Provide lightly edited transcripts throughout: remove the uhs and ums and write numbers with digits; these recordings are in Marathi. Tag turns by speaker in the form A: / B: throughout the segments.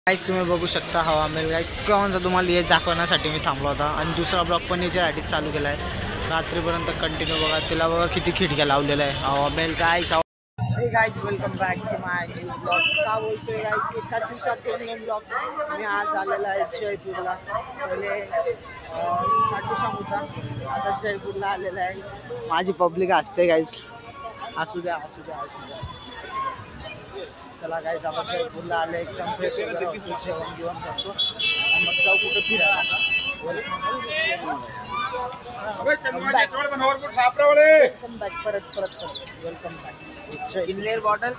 A: गाइस तुम्ही बघू शकता हवामेल गाइस केव्हाचा तुम्हाला हे दाखवण्यासाठी मी थांबलो होता आणि दुसरा ब्लॉग पण याच्यासाठी चालू केला आहे रात्रीपर्यंत कंटिन्यू बघा तिला बघा किती खिडक्या लावलेल्या आहे हवामेल guys hey guys welcome back to my new blog का बोलतोय गाइस एका दिवसात 2 ब्लॉग मी आज आलेला आहे जयपूरला पहिले खाटूश्याम होता आता जयपूरला आलेला आहे माझी पब्लिक असते गाइस असू द्या चला गाइस आपण जयपूरला आले एकदम फ्रेश जेवण घेऊन करतो आणि मग जाऊ कुठे फिरायला वेलकम बॅक परत वेलकम बॅक इनलेअर बॉटल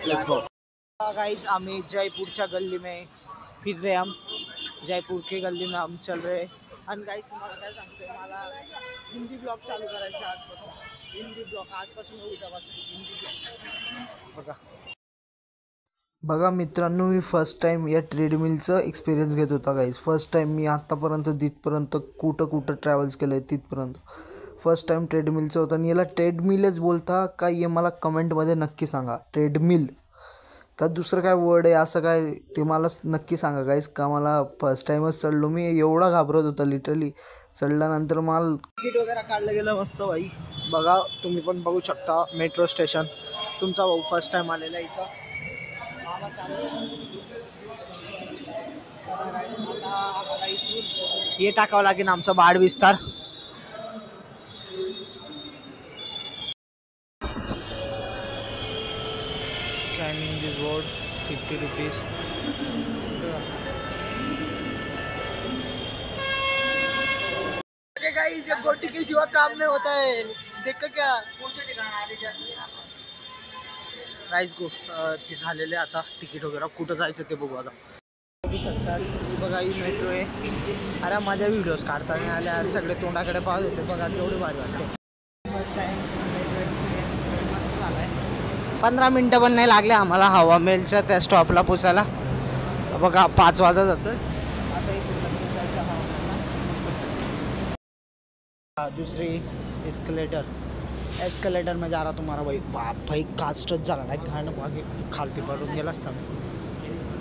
A: लेट्स गो गाइस आम्ही जयपूरच्या गल्ली में फिर रहे हम जयपूर की गल्ली में हम चल रहे आणि गाइस तुम्हाला काय सांगतोय मला हिंदी ब्लॉग चालू करायचा आजपासून हिंदी ब्लॉग आजपासून उद्यापासून हिंदी ब्लॉग बघा मित्रांनो मी फर्स्ट टाइम या ट्रेडमिलचं एक्सपिरियन्स घेत होता गाईज फर्स्ट टाइम मी आत्तापर्यंत तिथपर्यंत कुठं ट्रॅव्हल्स केलं आहे तिथपर्यंत फर्स्ट टाइम ट्रेडमिलचं होतं आणि याला ट्रेडमिलच बोलता का हे मला कमेंटमध्ये नक्की सांगा ट्रेडमिल का दुसरं काय वर्ड आहे असं काय ते मला नक्की सांगा गाईज का मला फर्स्ट टाईमच चढलो मी एवढा घाबरत होता लिटरली चढल्यानंतर मला तिकीट वगैरे काढलं गेलं मस्त भाई बघा तुम्ही पण बघू शकता मेट्रो स्टेशन तुमचा भाऊ फर्स्ट टाइम आलेला इथं हे टाकावं लागेल आमचा बाड विस्तार स्कॅनिंग दिस बोर्ड 50 रुपीज गाइस जब गोटी के सिवा काम नहीं होता है देखो क्या गाइस गो ते झालेले आता तिकीट वगैरे कुठं जायचं ते बघू आता बघू शकता बघा ही मेट्रो आहे अरे माझ्या व्हिडिओज काढताना आले अरे सगळे तोंडाकडे पाहत होते बघा केवढे भारी वाटते फर्स्ट टाइम मेट्रो एक्सपिरियन्स मस्त झाला आहे 15 मिनटं पण नाही लागले आम्हाला हवामेलच्या त्या स्टॉपला पोचायला बघा 5 वाजत असेल आता इकडून जायचं हवामेलला दुसरी एस्केलेटर में जा रहा तुम्हारा भाई काच टच झाला नाही घाण मागे खालती पडून गेला असता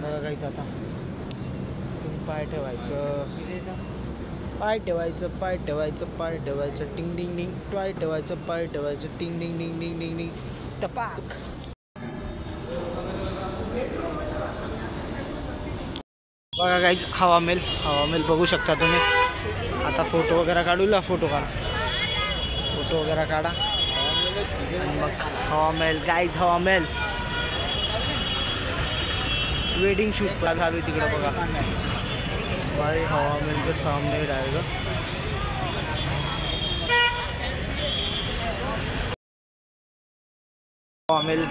A: बघायचं आता पाय ठेवायचं टिंग डिंग डिंग पाय ठेवायचं टिंग डिंग डिंग डिंग डिंग डिंग टपाक बघा गाईज हवामेल बघू शकता तुम्ही आता फोटो वगैरे काढूला फोटो वगैरे काढा आणि मग हवामेल गाईज हवामेल वेडिंग शूट झालो तिकडे बघा भाई हवामेल के सामने ही रहेगा हवामेल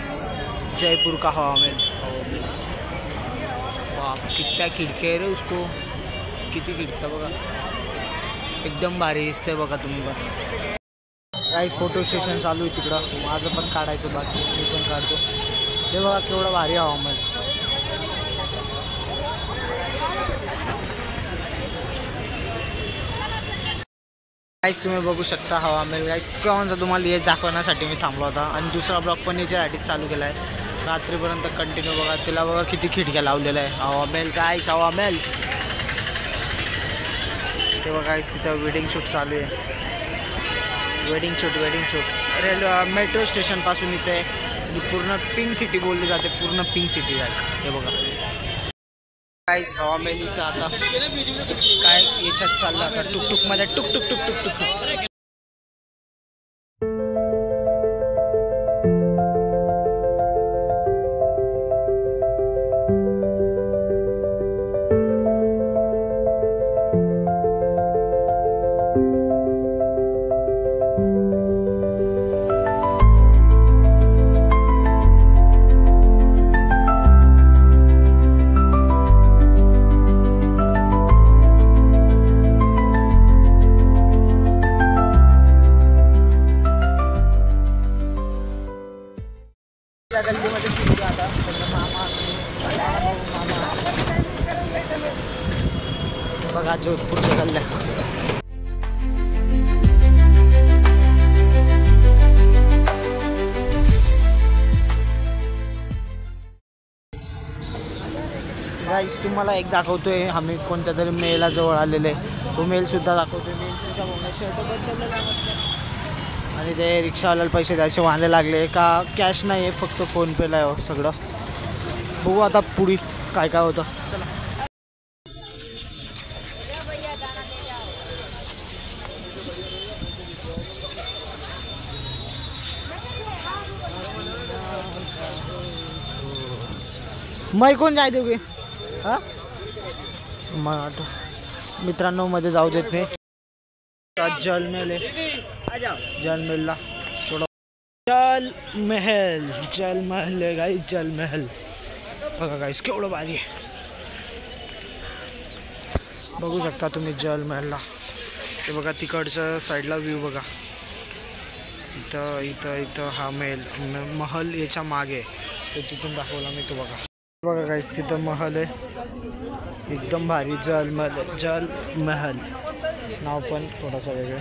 A: जयपुर का हवामेल बाप कितना खिडक्या आहे रे उसको किती खिडक्या बघा एकदम भारी दिसतंय बघा तुम्ही पण गाइस फोटो स्टेशन चालू आहे तिकडं माझं पण काढायचं बाकी मी पण काढतो हे बघा केवढं भारी हवामान गाइस तुम्ही बघू शकता हवामेल गाइस केव्हाचा तुम्हाला हे दाखवण्यासाठी मी थांबलो होता आणि दुसरा ब्लॉग पण याच्यासाठी चालू केला आहे रात्रीपर्यंत कंटिन्यू बघा तिला बघा किती खिडक्या लावलेल्या आहे हवामेल गाइस हवामेल ते बघा गाइस तिथं वेडिंग शूट चालू आहे wedding shoot railway metro station पासून इथे पूर्ण पिंक सिटी बोलली जाते पूर्ण पिंक सिटी आहे हे बघा गाइस हवामेल इथं आता काय याच्यात चाललं आता टुकटुक मध्ये टुक गल्लीमध्ये फिरू आता सगळं मामा बघा जोधपूरच्या गल्ल्या गाईस तुम्हाला एक दाखवतोय, आम्ही कोणत्या तरी मेला जवळ आलेले, तो मेल सुद्धा दाखवतोय. मेल तुमच्या भाऊने शर्ट बदललं काय आणि ते रिक्षावाल्याला पैसे द्यायचे वांदे लागले का कॅश नाही आहे, फक्त फोनपेला आहे सगळं. बघू आता पुढे काय काय होतं. चला मैं कोण जाय देऊ हां मग मित्रांनो मध्ये जाऊ देत नाही. जलमहल आहे, जलमहलला थोडं जलमहल आहे गाईस. जलमहल बघा गाईस केवढं भारी आहे, बघू शकता तुम्ही जलमहलला. ते बघा तिकडच्या साईडला व्ह्यू बघा, इथं इथं इथं हा महल याच्या मागे ते तिथून दाखवला मी तो बघा. बघा गाईस तिथं महल आहे एकदम भारी. जलमहल, जलमहल नाव पण थोडासा वेगळं.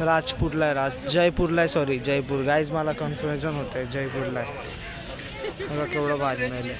A: राजपूरला आहे, जयपूरला आहे, सॉरी जयपूर गाईज, मला कन्फ्युजन होतं आहे. जयपूरला आहे बघा केवढं भारी महल आहे.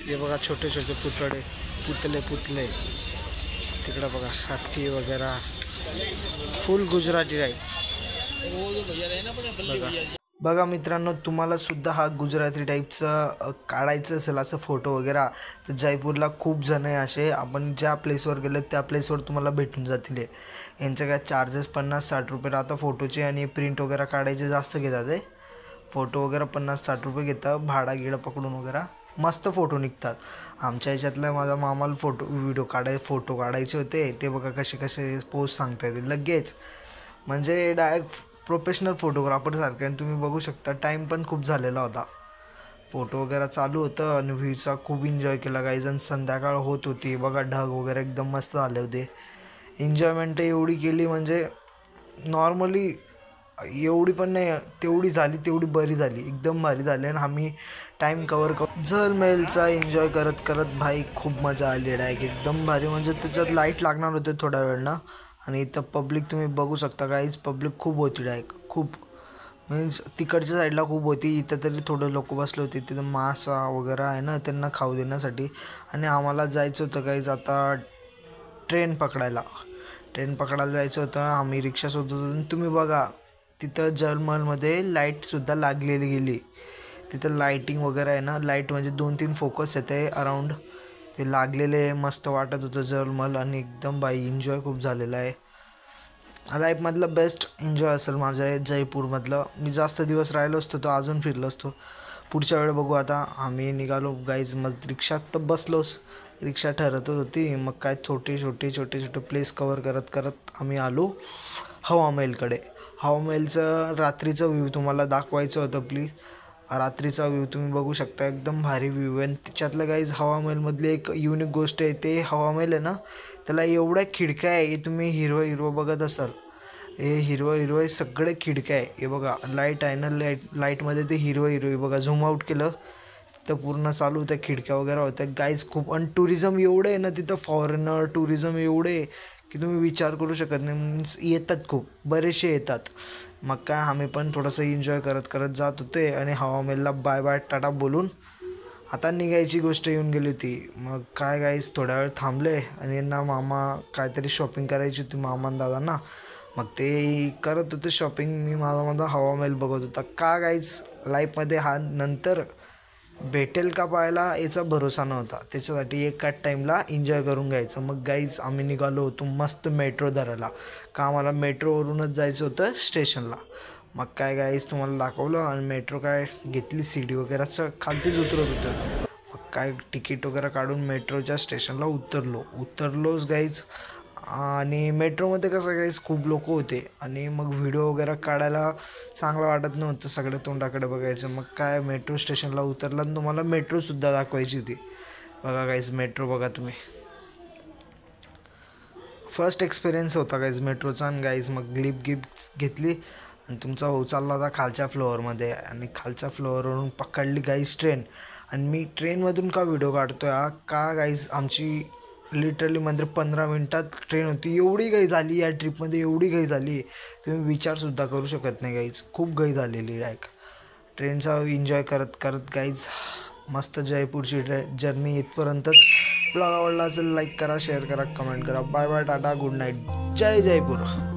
A: हे बघा छोटे छोटे पुतळे तिकडं बघा हाती वगैरे, फुल गुजराती टाईप. बघा मित्रांनो तुम्हाला सुद्धा हा गुजराती टाईपचं काढायचं असेल असं फोटो वगैरे, तर जयपूरला खूप जण आहे असे. आपण ज्या प्लेसवर गेलो त्या प्लेसवर तुम्हाला भेटून जातील. यांचे काय चार्जेस 50-60 रुपये राहतात फोटोचे, आणि प्रिंट वगैरे काढायचे जास्त घेतात. ते फोटो वगैरे 50-60 रुपये घेतात, भाडा गिडा पकडून वगैरे. मस्त फोटो निघतात. आमच्या ह्याच्यातल्या माझा मामाला फोटो काढायचे होते. ते बघा कसे कसे पोस्ट सांगता येते लगेच, म्हणजे डायरेक्ट प्रोफेशनल फोटोग्राफरसारखं. आणि तुम्ही बघू शकता टाईम पण खूप झालेला होता, फोटो वगैरे चालू होतं आणि व्ह्यूचा खूप एन्जॉय केला गाईज. आणि संध्याकाळ होत होती बघा, ढग वगैरे एकदम मस्त झाले होते. एन्जॉयमेंट एवढी केली म्हणजे नॉर्मली एवढी पण नाही, तेवढी झाली तेवढी बरी झाली, एकदम भारी झाली. आणि आम्ही टाईम कवर जलमहलचा एन्जॉय करत करत भाई खूप मजा आली डायरेक्ट, एकदम भारी. म्हणजे त्याच्यात लाईट लागणार होते थोड्या वेळनं. आणि इथं पब्लिक तुम्ही बघू शकता गाईज, पब्लिक खूप होती डायरेक्ट, खूप मीन्स तिकडच्या साईडला खूप होती. इथं तरी थोडे लोक बसले होते. तिथं मासा वगैरे आहे ना त्यांना खाऊ देण्यासाठी. आणि आम्हाला जायचं होतं गाईज आता ट्रेन पकडायला जायचं होतं. आम्ही रिक्षा शोधत होतो. तुम्ही बघा तिथं जलमहलमध्ये लाईटसुद्धा लागलेली गेली. तिथं लाईटिंग वगैरे आहे ना, लाईट म्हणजे 2-3 फोकस येते अराउंड, ते लागलेले मस्त वाटत होतं जलमहल. आणि एकदम बाई एन्जॉय खूप झालेला आहे. लाईफमधलं बेस्ट एन्जॉय असेल माझ्या जयपूरमधलं. मी जास्त दिवस राहिलो असतो तर अजून फिरलो असतो. पुढच्या वेळ बघू. आता आम्ही निघालो गाईज, मग रिक्षात तर बसलोच, रिक्षा ठरतच होती. मग काय छोटे प्लेस कवर करत आम्ही आलो हवामहलकडे. हवामहलचं रात्रीचं व्ह्यू तुम्हाला दाखवायचं होतं प्लीज. रात्रीचा व्ह्यू तुम्ही बघू शकता, एकदम भारी व्ह्यू. आणि त्याच्यातलं गाईज हवामहलमधली एक युनिक गोष्ट आहे, ते हवामहल आहे ना त्याला एवढ्या खिडक्या आहे. हे तुम्ही हिरवं बघत असाल, हे हिरवं सगळे खिडक्या आहे. हे बघा लाईट आहे ना, लाईटमध्ये ते हिरवं बघा. झूम आऊट केलं तर पूर्ण चालू होत्या, खिडक्या वगैरे होत्या गाईज खूप. आणि टुरिझम एवढं आहे ना तिथं, फॉरेनर टुरिझम एवढे की तुम्ही विचार करू शकत नाही. मीन्स येतात खूप, बरेचसे येतात. मग काय आम्ही पण थोडंसं एन्जॉय करत जात होते. आणि हवामहलला बाय टाटा बोलून आता निघायची गोष्ट येऊन गेली होती. मग काय गाईज थोड्या वेळ थांबले आणि यांना मामा काहीतरी शॉपिंग करायची होती, मामा दादांना. मग ते करत होते शॉपिंग, मी माझा हवामहल बघत होता. का गाईज लाईफमध्ये हा नंतर
B: भेटेल का पाहायला याचा भरोसा नव्हता, त्याच्यासाठी एकाच टाईमला एन्जॉय करून घ्यायचं. मग गाईज आम्ही निघालो होतो मस्त मेट्रो धरायला, का आम्हाला मेट्रोवरूनच जायचं होतं स्टेशनला. मग काय गाईज तुम्हाला दाखवलं, आणि मेट्रो काय घेतली, सी डी वगैरे खालतीच उतरत होतं. मग काय तिकीट वगैरे काढून मेट्रोच्या स्टेशनला उतरलोच गाईज. आणि मेट्रोमध्ये कसं गाईज खूप लोक होते, आणि मग व्हिडिओ वगैरे काढायला चांगलं वाटत नव्हतं, सगळे तोंडाकडे बघायचं. मग काय मेट्रो स्टेशनला उतरला आणि तुम्हाला मेट्रोसुद्धा दाखवायची होती. बघा गाईज मेट्रो बघा तुम्ही. फर्स्ट एक्सपिरियन्स होता गाईज मेट्रोचा. आणि गाईज मग गिफ्ट घेतली, आणि तुमचा भाऊ चालला होता खालच्या फ्लोअरमध्ये, आणि खालच्या फ्लोअरवरून पकडली गाईज ट्रेन. आणि मी ट्रेनमधून का व्हिडिओ काढतोय हा, का गाईज आमची लिटरली म्हणजे 15 मिनटात ट्रेन होती. एवढी घाई झाली या ट्रिपमध्ये, एवढी घाई झाली तुम्ही विचारसुद्धा करू शकत नाही गाईज. खूप घाई झालेली डायरेक्ट. ट्रेनचा एन्जॉय करत करत गाईज मस्त जयपूरची जर्नी इथपर्यंतच. ब्लॉग आवडला असेल लाईक करा, शेअर करा, कमेंट करा. Bye bye, tata, good night, जय जयपूर.